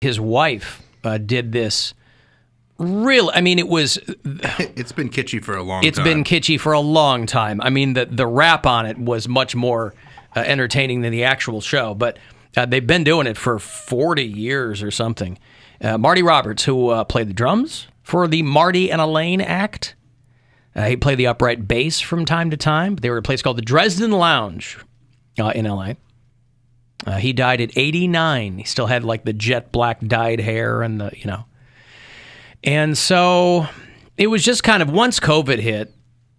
His wife did this. Real, I mean, it was. It's been kitschy for a long time. It's been kitschy for a long time. I mean, the rap on it was much more entertaining than the actual show, but they've been doing it for 40 years or something. Marty Roberts, who played the drums for the Marty and Elaine act, he played the upright bass from time to time. They were at a place called the Dresden Lounge in L.A. He died at 89. He still had like the jet black dyed hair and the, And so it was just kind of, once COVID hit,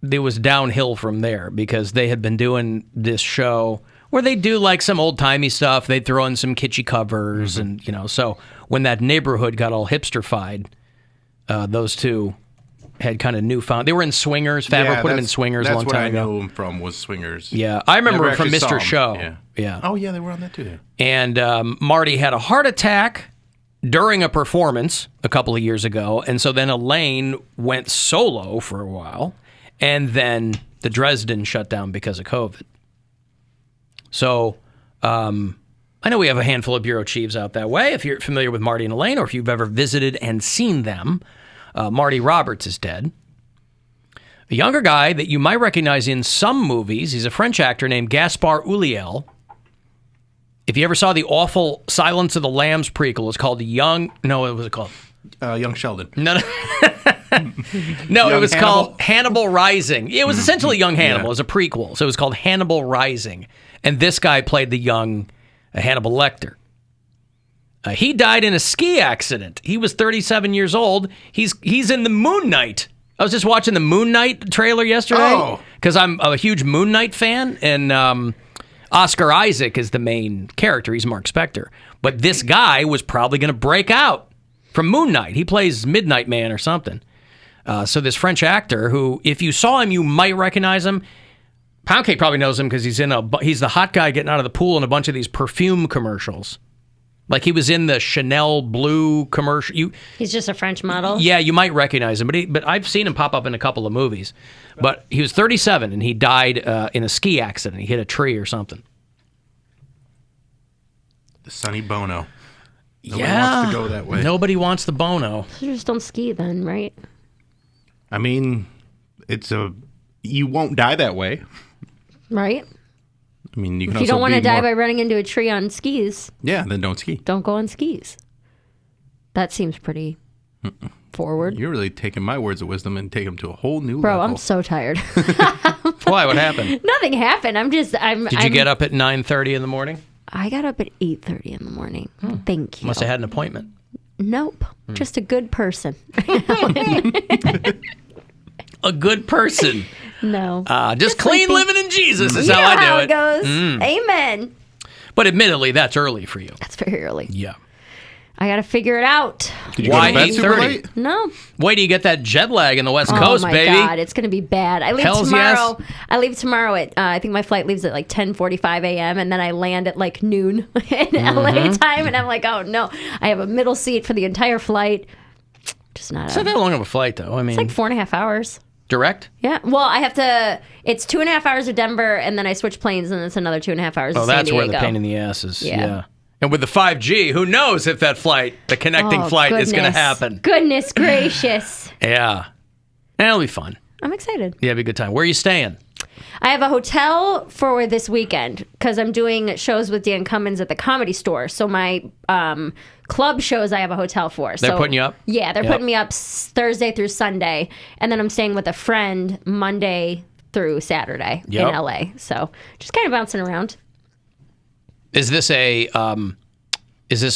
it was downhill from there because they had been doing this show where they do like some old-timey stuff. They'd throw in some kitschy covers and, so when that neighborhood got all hipster-fied, those two had kind of newfound. They were in Swingers. Favreau put them in Swingers a long time ago. That's what I knew them from, was Swingers. Yeah, I remember them from Mr. Show. Yeah. Oh, yeah, they were on that too. And Marty had a heart attack during a performance a couple of years ago, and so then Elaine went solo for a while, and then the Dresden shut down because of COVID. So I know we have a handful of bureau chiefs out that way. If you're familiar with Marty and Elaine, or if you've ever visited and seen them, Marty Roberts is dead. A younger guy that you might recognize in some movies, he's a French actor named Gaspard Ulliel. If you ever saw the awful Silence of the Lambs prequel, it's called what was it called? Young Sheldon. No, it was called Hannibal Rising. It was essentially Young Hannibal. It was a prequel, so it was called Hannibal Rising. And this guy played the young Hannibal Lecter. He died in a ski accident. He was 37 years old. He's in the Moon Knight. I was just watching the Moon Knight trailer yesterday because I'm a huge Moon Knight fan, and Oscar Isaac is the main character. He's Mark Spector. But this guy was probably going to break out from Moon Knight. He plays Midnight Man or something. So this French actor who, if you saw him, you might recognize him. Poundcake probably knows him because he's the hot guy getting out of the pool in a bunch of these perfume commercials. Like he was in the Chanel blue commercial. He's just a French model? Yeah, you might recognize him. But I've seen him pop up in a couple of movies. But he was 37 and he died in a ski accident. He hit a tree or something. The Sonny Bono. Nobody wants to go that way. Nobody wants the Bono. So just don't ski then, right? I mean, you won't die that way. Right? I mean, if you don't want to die by running into a tree on skis. Yeah, then don't ski. Don't go on skis. That seems pretty forward. You're really taking my words of wisdom and taking them to a whole new level. Bro, I'm so tired. Why? What happened? Nothing happened. Did you get up at 9:30 in the morning? I got up at 8:30 in the morning. Thank you. Must have had an appointment. Nope. Just a good person. A good person. No. Just clean living in Jesus is how I do how it. it goes. Amen. But admittedly, that's early for you. That's very early. Yeah. I got to figure it out. Did you go to bed super 8:30? late? No. Wait till you get that jet lag in the West Coast, baby. Oh, my God. It's going to be bad. I leave Hells tomorrow. yes. I leave tomorrow at, I think my flight leaves at like 10:45 a.m. and then I land at like noon in LA time. And I'm like, oh, no. I have a middle seat for the entire flight. Just not. It's not that long of a flight, though. I mean, it's like 4.5 hours. Direct? Yeah. Well, I have to. It's 2.5 hours to Denver, and then I switch planes, and it's another 2.5 hours. Oh, to that's San where Diego. the pain in the ass is. Yeah. And with the 5G, who knows if that flight, the connecting flight, is going to happen? Goodness gracious. Yeah. And it'll be fun. I'm excited. Yeah, it'll be a good time. Where are you staying? I have a hotel for this weekend because I'm doing shows with Dan Cummins at the Comedy Store. So my club shows I have a hotel for. They're putting you up? Yeah, they're putting me up Thursday through Sunday. And then I'm staying with a friend Monday through Saturday in LA. So just kind of bouncing around. Is this a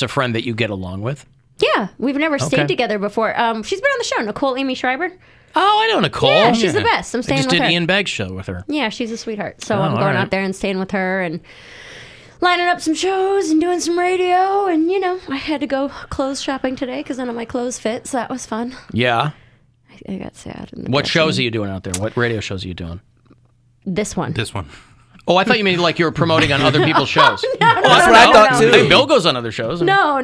friend that you get along with? Yeah, we've never stayed together before. She's been on the show, Nicole Amy Schreiber. Oh, I know Nicole. Yeah, she's the best. I'm staying with her. I just did Ian Begg's show with her. Yeah, she's a sweetheart. So I'm going out there and staying with her and lining up some shows and doing some radio. And, I had to go clothes shopping today because none of my clothes fit. So that was fun. Yeah. I got sad. What shows are you doing out there? What radio shows are you doing? This one. Oh, I thought you mean like you were promoting on other people's shows. No, That's what I thought too. Hey, Bill goes on other shows. No.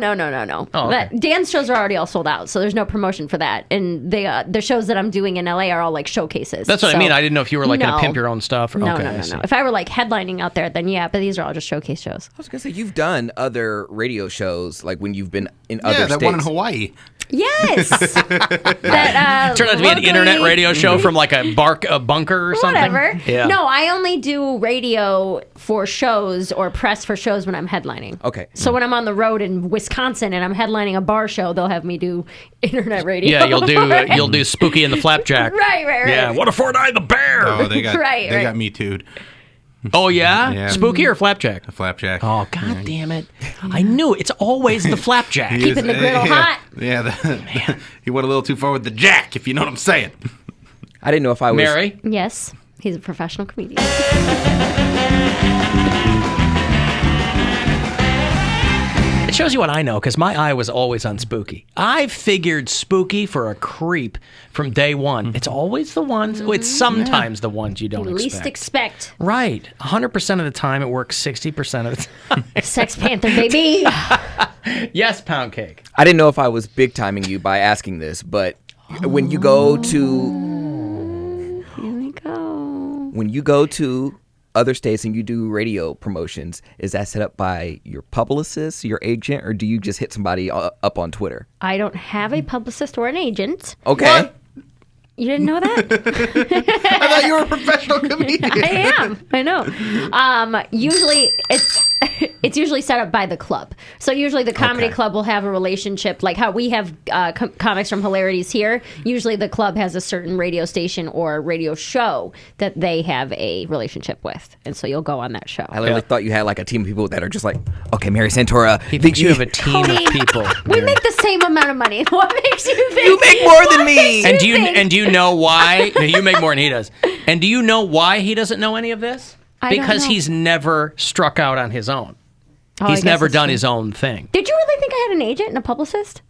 Oh, okay. Dan's shows are already all sold out, so there's no promotion for that. And the shows that I'm doing in LA are all like showcases. That's what I mean. I didn't know if you were like going to No. pimp your own stuff. No, Okay, no. If I were like headlining out there, then yeah, but these are all just showcase shows. I was gonna say you've done other radio shows, like when you've been in other Yeah, states. that one in Hawaii. Yes. That Turned out to be an internet radio show from like a bunker or something. Whatever. Yeah. No, I only do radio for shows or press for shows when I'm headlining. Okay. So when I'm on the road in Wisconsin and I'm headlining a bar show, they'll have me do internet radio. Yeah, you'll do Spooky and the Flapjack. Right. Yeah, what a Four-Eye the Bear. Oh, they got Right. got me too'd. Oh yeah? Yeah. Spooky or Flapjack? A flapjack. Oh god damn it! I knew it. It's always the Flapjack. He Keeping the griddle hot. Yeah, he went a little too far with the jack, if you know what I'm saying. I didn't know if I was. Mary. Yes, he's a professional comedian. It shows you what I know, because my eye was always on Spooky. I figured Spooky for a creep from day one. It's always the ones. It's sometimes the ones you don't Least expect. Right. 100% of the time, it works 60% of the time. Sex Panther, baby. Yes, Poundcake. I didn't know if I was big timing you by asking this, but when you go to Here we go. when you go to other states and you do radio promotions, is that set up by your publicist, your agent, or do you just hit somebody up on Twitter? I don't have a publicist or an agent. Okay. What? You didn't know that? I thought you were a professional comedian. I am. I know. Usually it's usually set up by the club. So usually the comedy Okay. club will have a relationship, like how we have comics from Hilarities here. Usually the club has a certain radio station or radio show that they have a relationship with, and so you'll go on that show. I literally thought you had like a team of people that are just like, okay, Mary Santora. He thinks you have a team Cody, of people. We make the same amount of money. What makes you think You make more than what me. makes And do you think? know why? No, you make more than he does. And do you know why he doesn't know any of this? I don't Because know. he's never struck out on his own. Oh, I He's guess never that's done true. his own thing. Did you really think I had an agent and a publicist?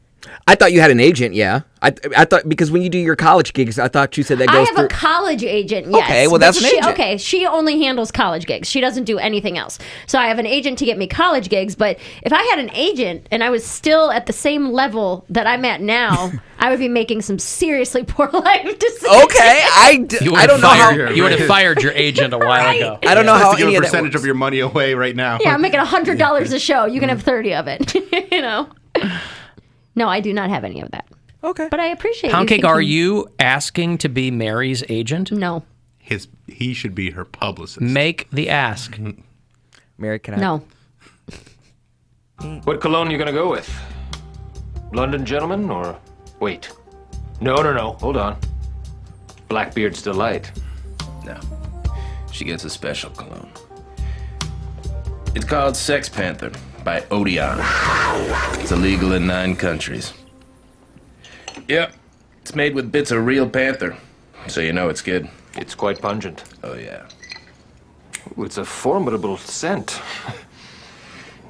I thought you had an agent, yeah. I thought, because when you do your college gigs, I thought you said that I goes have through. a college agent, yes. Okay, well, but that's an she, agent. Okay, she only handles college gigs. She doesn't do anything else. So I have an agent to get me college gigs, but if I had an agent and I was still at the same level that I'm at now, I would be making some seriously poor life decisions. Okay, I don't know how. You would have fired your agent a while ago. I don't know Has how to give any a of that percentage works. of your money away right now. Yeah, I'm making $100 a show. You can have 30 of it. You know? No, I do not have any of that. Okay. But I appreciate you Poundcake, thinking- are you asking to be Mary's agent? No. He should be her publicist. Make the ask. Mary, can I? No. What cologne you gonna go with? London Gentleman or... Wait. No. Hold on. Blackbeard's Delight. No. She gets a special cologne. It's called Sex Panther by Odeon. It's illegal in 9 countries. Yep. It's made with bits of real panther, so you know it's good. It's quite pungent. Oh, yeah. Ooh, it's a formidable scent.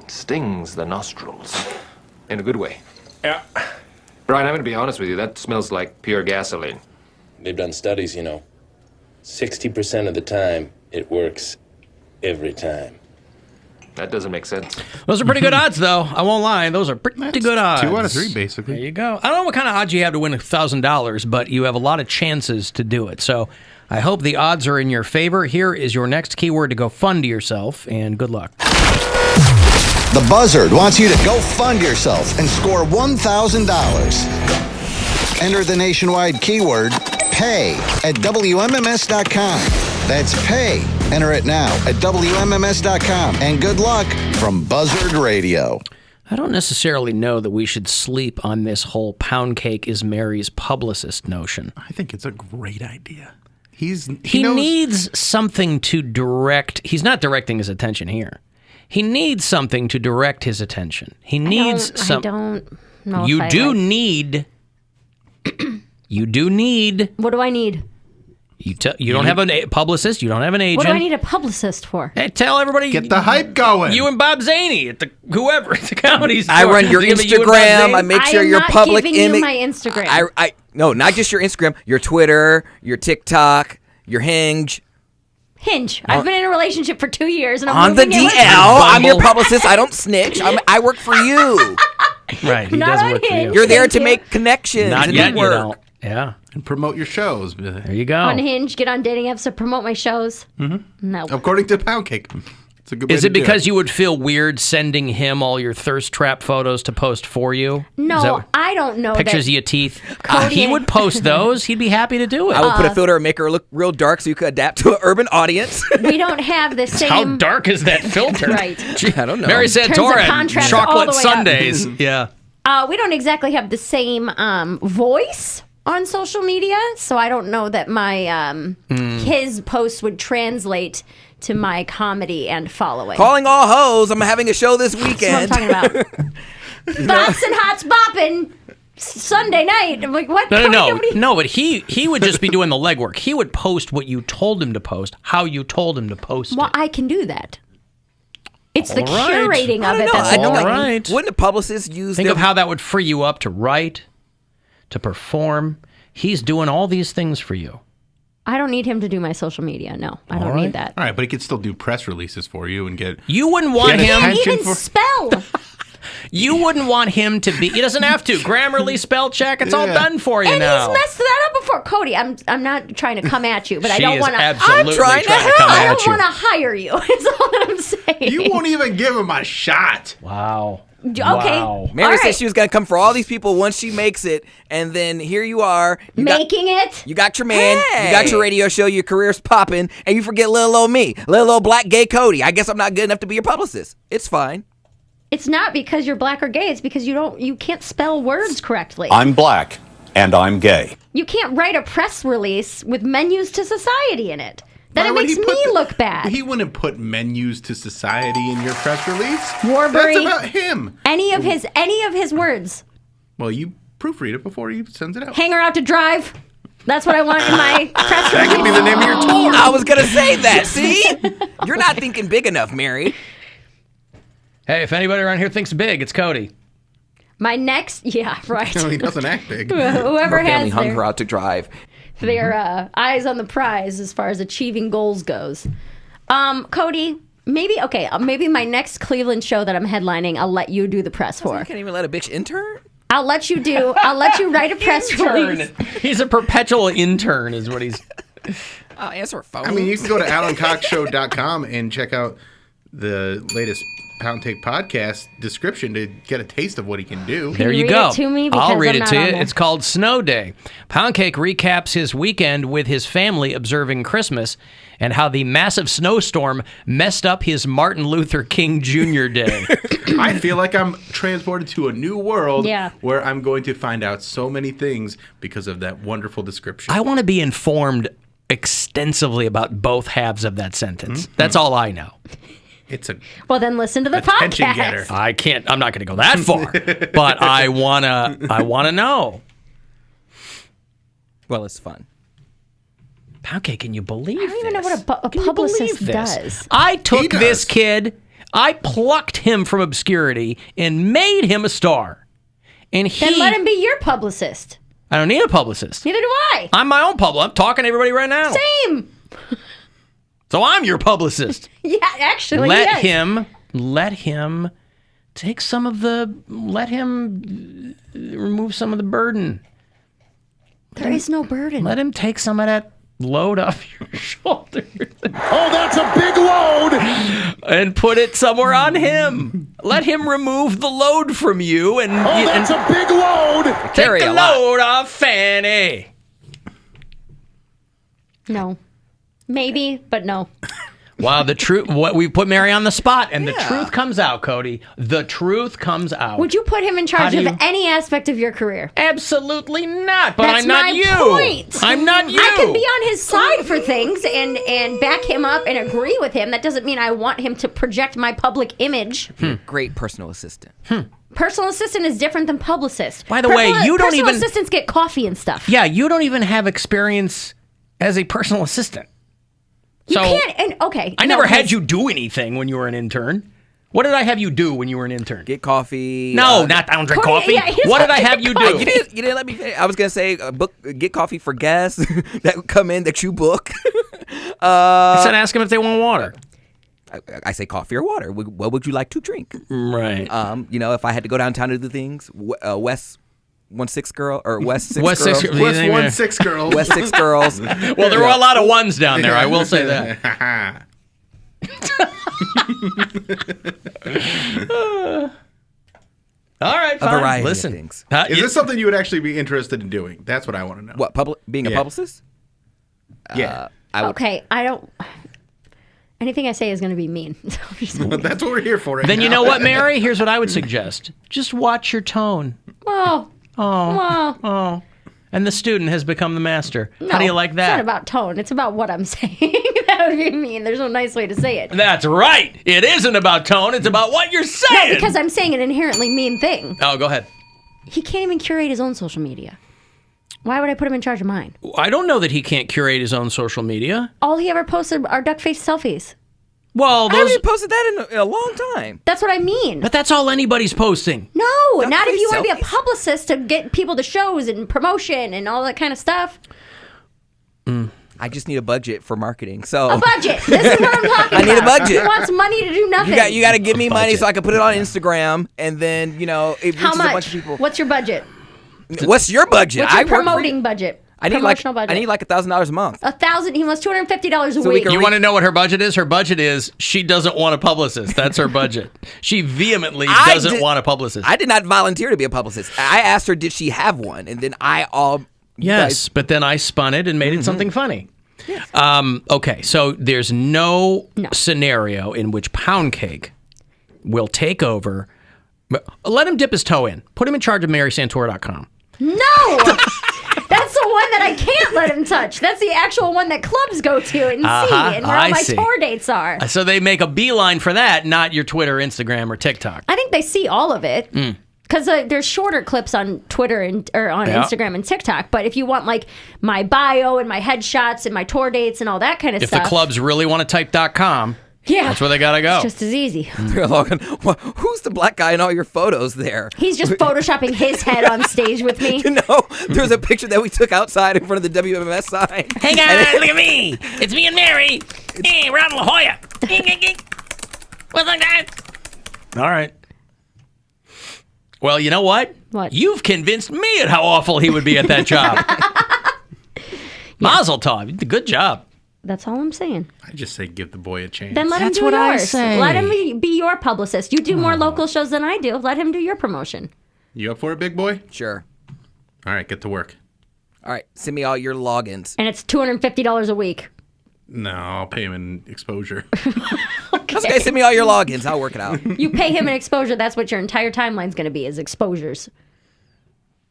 It stings the nostrils. In a good way. Yeah. Brian, I'm gonna be honest with you. That smells like pure gasoline. They've done studies, you know. 60% of the time, it works every time. That doesn't make sense. Those are pretty good odds, though. I won't lie. Those are pretty good odds. 2 out of 3, There basically. you go. I don't know what kind of odds you have to win $1,000, but you have a lot of chances to do it. So I hope the odds are in your favor. Here is your next keyword to go fund yourself, and good luck. The Buzzard wants you to go fund yourself and score $1,000. Enter the nationwide keyword PAY at WMMS.com. That's PAY. Enter it now at WMMS.com. And good luck from Buzzard Radio. I don't necessarily know that we should sleep on this whole Poundcake is Mary's publicist notion. I think it's a great idea. He He knows, needs something to direct. He's not directing his attention here. He needs something to direct his attention. He needs I don't know. You if I do like- need. You do need. What do I need? You don't have a publicist. You don't have an agent. What do I need a publicist for? Hey, tell everybody. get the hype going. You and Bob Zaney at the whoever at the comedy store. I run your Is it gonna be you and Bob Instagram. Zaney? I make I sure am your not public giving you image. my Instagram. No, not just your Instagram. Your Twitter, your TikTok, your Hinge. Hinge. I've been in a relationship for 2 years, and I'm On the moving in with DL, I'm your Bumble. publicist. I don't snitch. I work for you. Right. He Not does on work for Hinge. you. You're there Thank to you. make connections Not and yet. You work. don't. Yeah. And promote your shows. There you go. on Hinge, get on dating apps to promote my shows. No. According to Poundcake. It's a good way Is to it do because you would feel weird sending him all your thirst trap photos to post for you? No, Is that I don't know pictures that. of your teeth? Cody- He would post those. He'd be happy to do it. I would put a filter and make her look real dark so you could adapt to an urban audience. We don't have the same. How dark is that filter? Right. Gee, I don't know. Mary Turns the Santora, contrast all chocolate the way up. sundaes. Yeah. We don't exactly have the same voice on social media, so I don't know that my his posts would translate to my comedy and following. Calling all hoes. I'm having a show this That's what I'm weekend. talking about. Bops and Hots bopping Sunday night. I'm like, what? No, Cody, no, no. nobody- No, but he would just be doing the legwork. He would post what you told him to post, how you told him to post Well, it. I can do that. It's the All right. curating of it. No, That's I don't All like. right. Wouldn't a publicist use Think their of how that would free you up to write, to perform. He's doing all these things for you. I don't need him to do my social media. No, I don't All right. need that. All right, but he could still do press releases for you and get. You wouldn't want Get him. Can't attention even for- spell. You wouldn't want him to be. He doesn't have to. Grammarly, spell check. It's all Yeah. done for you And now. he's messed that up before. Cody, I'm not trying to come at you, but I She don't is want to. absolutely I'm trying to come help. I at don't you. want to hire you. Is all that I'm saying. You won't even give him a shot. Wow. Okay. Wow. Mary All said right. she was going to come for all these people once she makes it, and then here you are. Making it. You got your man, you got your radio show, your career's popping, and you forget little old me, little old black gay Cody. I guess I'm not good enough to be your publicist. It's fine. It's not because you're black or gay. It's because you can't spell words correctly. I'm black and I'm gay. You can't write a press release with menus to society in it. Then Why it would makes he put me the- look bad. He wouldn't put menus to society in your press release. Warbury. That's about him. any of his words. Well, you proofread it before he sends it out. Hang her out to drive. That's what I want in my press That could be release. the name of your tour. I was going to say that. See? You're not thinking big enough, Mary. Hey, if anybody around here thinks big, it's Cody. My next, yeah, right. No, he doesn't act big. Whoever Her family has hung their, her out to drive. their eyes on the prize as far as achieving goals goes. Cody, maybe my next Cleveland show that I'm headlining, I'll let you do the press You for. can't even let a bitch intern? I'll let you write a press release. He's a perpetual intern, is what he's. I'll answer her phone. I mean, you can go to AlanCoxShow.com and check out the latest Poundcake podcast description to get a taste of what he can do. There you you read go. it to me? I'll Because read I'm it not to on you. there. It's called Snow Day. Poundcake recaps his weekend with his family observing Christmas and how the massive snowstorm messed up his Martin Luther King Jr. Day. I feel like I'm transported to a new world Yeah. where I'm going to find out so many things because of that wonderful description. I want to be informed extensively about both halves of that sentence. That's all I know. It's a Well, then listen to the Attention podcast. getter. I'm not going to go that far, but I want to know. well, it's fun. Poundcake, can you believe I don't even know this? what a Can you publicist believe this? does. I took He does. this kid, I plucked him from obscurity and made him a star. And Then let him be your publicist. I don't need a publicist. Neither do I. I'm my own publicist. I'm talking to everybody right now. Same. So I'm your publicist. Yeah, actually, let yes. him take some of the, let him remove some of the burden. There is no burden. Let him take some of that load off your shoulders. Oh, that's a big load! And put it somewhere on him. Let him remove the load from you and, and a big load! take Carry the a lot. load off Fanny. No. Maybe, but no. Wow, the truth. What we put Mary on the spot, and the truth comes out, Cody. The truth comes out. Would you put him in charge How of do you- any aspect of your career? Absolutely not. But That's I'm not my you. point. I'm not you. I can be on his side for things and back him up and agree with him. That doesn't mean I want him to project my public image. Great personal assistant. Personal assistant is different than publicist. By the way, you don't personal even- assistants get coffee and stuff. Yeah, you don't even have experience as a personal assistant. You So can't. And okay, I no, never had 'cause you do anything when you were an intern. What did I have you do when you were an intern? Get coffee. No, not I don't drink Cody, coffee. yeah, he What did I doesn't have you drink do? You didn't let me finish. I was gonna say get coffee for guests that come in that you book. I said ask them if they want water. I say coffee or water. What would you like to drink? Right. If I had to go downtown to do things, West 1-6 girl or West 6 West girls. 6 West 1-6 girls. West 6 girls. Well, there were a lot of ones down there. I will say that. All right, fine. A variety Listen. of things. Is this something you would actually be interested in doing? That's what I want to know. What, being a Yeah. publicist? Yeah. I would, Okay, I don't. Anything I say is going to be mean. So I'm just gonna That's what we're here for right Then now. you know what, Mary? Here's what I would suggest. Just watch your tone. oh, oh. And the student has become the master. How do you like It's not that? about tone. It's about what I'm saying. That would be mean. There's no nice way to say it. That's right. It isn't about tone. It's about what you're saying. No, because I'm saying an inherently mean thing. Oh, go ahead. He can't even curate his own social media. Why would I put him in charge of mine? I don't know that he can't curate his own social media. All he ever posted are duck-faced selfies. Well, I those. haven't posted that in a long time. That's what I mean. But that's all anybody's posting. No, not if you want to be a selfies? publicist to get people to shows and promotion and all that kind of stuff. I just need a budget for marketing. So A budget. This is what I'm talking about. I need a budget. He wants money to do nothing. you got to give me money so I can put it on Instagram, and then it reaches How a much? bunch of people. What's your budget? What's your budget? What's your work for promoting you. budget? I need like Promotional budget. I need like $1,000 a month. $1,000. He wants $250 a So we week. can You want to know what her budget is? Her budget is she doesn't want a publicist. That's her budget. She vehemently doesn't want a publicist. I did not volunteer to be a publicist. I asked her, did she have one? And then Yes, but then I spun it and made it something funny. Okay, so there's no scenario in which Poundcake will take over. Let him dip his toe in. Put him in charge of MarySantora.com. No! That's the one that I can't let him touch. That's the actual one that clubs go to and see and where all I my see. tour dates are. So they make a beeline for that, not your Twitter, Instagram, or TikTok. I think they see all of it. Because there's shorter clips on Twitter or on Instagram and TikTok. But if you want like my bio and my headshots and my tour dates and all that kind of If stuff. the clubs really want to type .com, yeah, that's where they got to go. it's just as easy. They're logging, who's the black guy in all your photos there? He's just photoshopping his head on stage with me. There's a picture that we took outside in front of the WMMS sign. Hey guys, look at me. It's me and Mary. Hey, we're out in La Jolla. What's up, guys? All right. Well, you know what? What? You've convinced me at how awful he would be at that job. Mazel tov. You did a good job. That's all I'm saying. I just say give the boy a chance. Then let That's him what do I yours. say. Let him be your publicist. You do more local shows than I do. Let him do your promotion. You up for it, big boy? Sure. All right, get to work. All right, send me all your logins. And it's $250 a week. No, I'll pay him in exposure. Okay, send me all your logins. I'll work it out. You pay him an exposure. That's what your entire timeline's going to be, is exposures.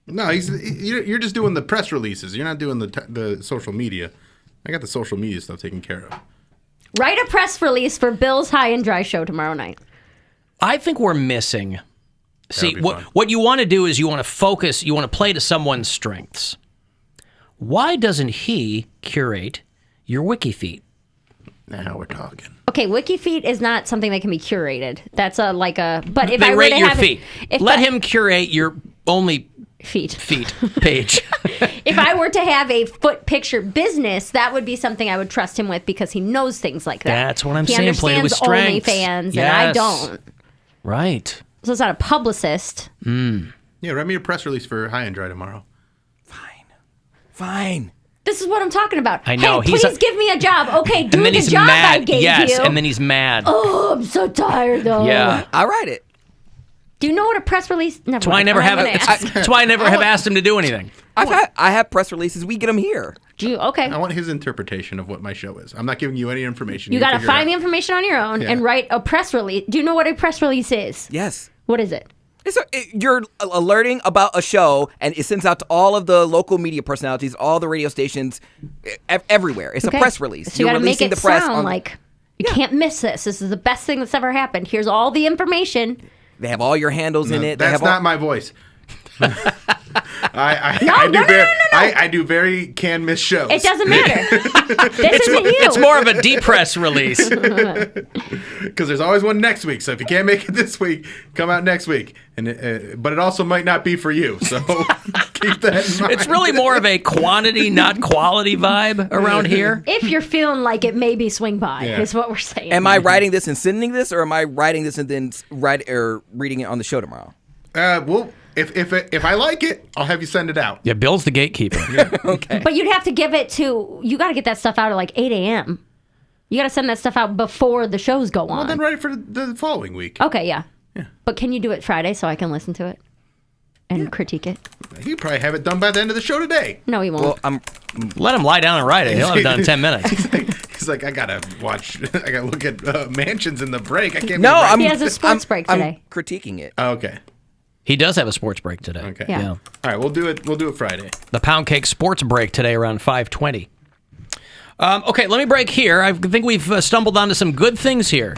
No, you're just doing the press releases. You're not doing the social media. I got the social media stuff taken care of. Write a press release for Bill's High and Dry show tomorrow night. I think we're missing. See, be fun. what you want to do is you want to focus, you want to play to someone's strengths. Why doesn't he curate your wiki feed? Now we're talking. Okay, WikiFeet is not something that can be curated. That's but if They I were rate to your have feet. Let him curate your only feet page. If I were to have a foot picture business, that would be something I would trust him with because he knows things like that. That's what I'm he saying. Play with strengths. OnlyFans, and I Yes. don't. Right. So it's not a publicist. Yeah, write me a press release for High and Dry tomorrow. Fine. This is what I'm talking about. I know, Hey, he's please give me a job. Okay, do And then the he's job mad. I gave yes, you. and then he's mad. Oh, I'm so tired though. Yeah. I'll write it. Do you know what a press release? Never That's why I mind. never I'm have not gonna ask. that's why I never have asked him to do anything. I have press releases. We get them here. Do you? Okay. I want his interpretation of what my show is. I'm not giving you any information. You got to figure it find the out. information on your own Yeah. and write a press release. Do you know what a press release is? Yes. What is it? You're alerting about a show, and it sends out to all of the local media personalities, all the radio stations, everywhere. It's Okay. a press release. So you got to make it the press sound like you can't miss this. This is the best thing that's ever happened. Here's all the information. They have all your handles in it. They That's have not my voice. I do very can miss shows. It doesn't matter. This isn't you. It's more of a depress release. Because there's always one next week. So if you can't make it this week, come out next week. And but it also might not be for you. So Keep that in mind. It's really more of a quantity, not quality vibe around here. If you're feeling like it, maybe swing by, Yeah. is what we're saying. Am I writing this and sending this, or am I writing this and then reading it on the show tomorrow? Well, if I like it, I'll have you send it out. Yeah, Bill's the gatekeeper. Okay. But you'd have to give it to, you got to get that stuff out at like 8 a.m. You got to send that stuff out before the shows go on. Well, then write it for the following week. Okay, yeah. But can you do it Friday so I can listen to it and critique it? You probably have it done by the end of the show today. No, you won't. Well, Let him lie down and write it. He'll have it done in 10 minutes. He's like, I gotta look at mansions in the break. I can't. no, be He has a sports break today. I'm critiquing it. Okay. He does have a sports break today. Okay. Yeah. All right, we'll do it. We'll do it Friday. The Poundcake sports break today around 5:20. Okay, let me break here. I think we've stumbled onto some good things here.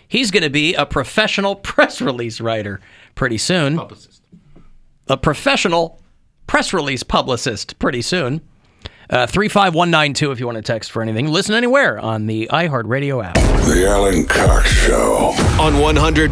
He's going to be a professional press release writer pretty soon. Publicist. A professional press release publicist pretty soon. 35192 if you want to text for anything. Listen anywhere on the iHeartRadio app. The Alan Cox Show. On 100.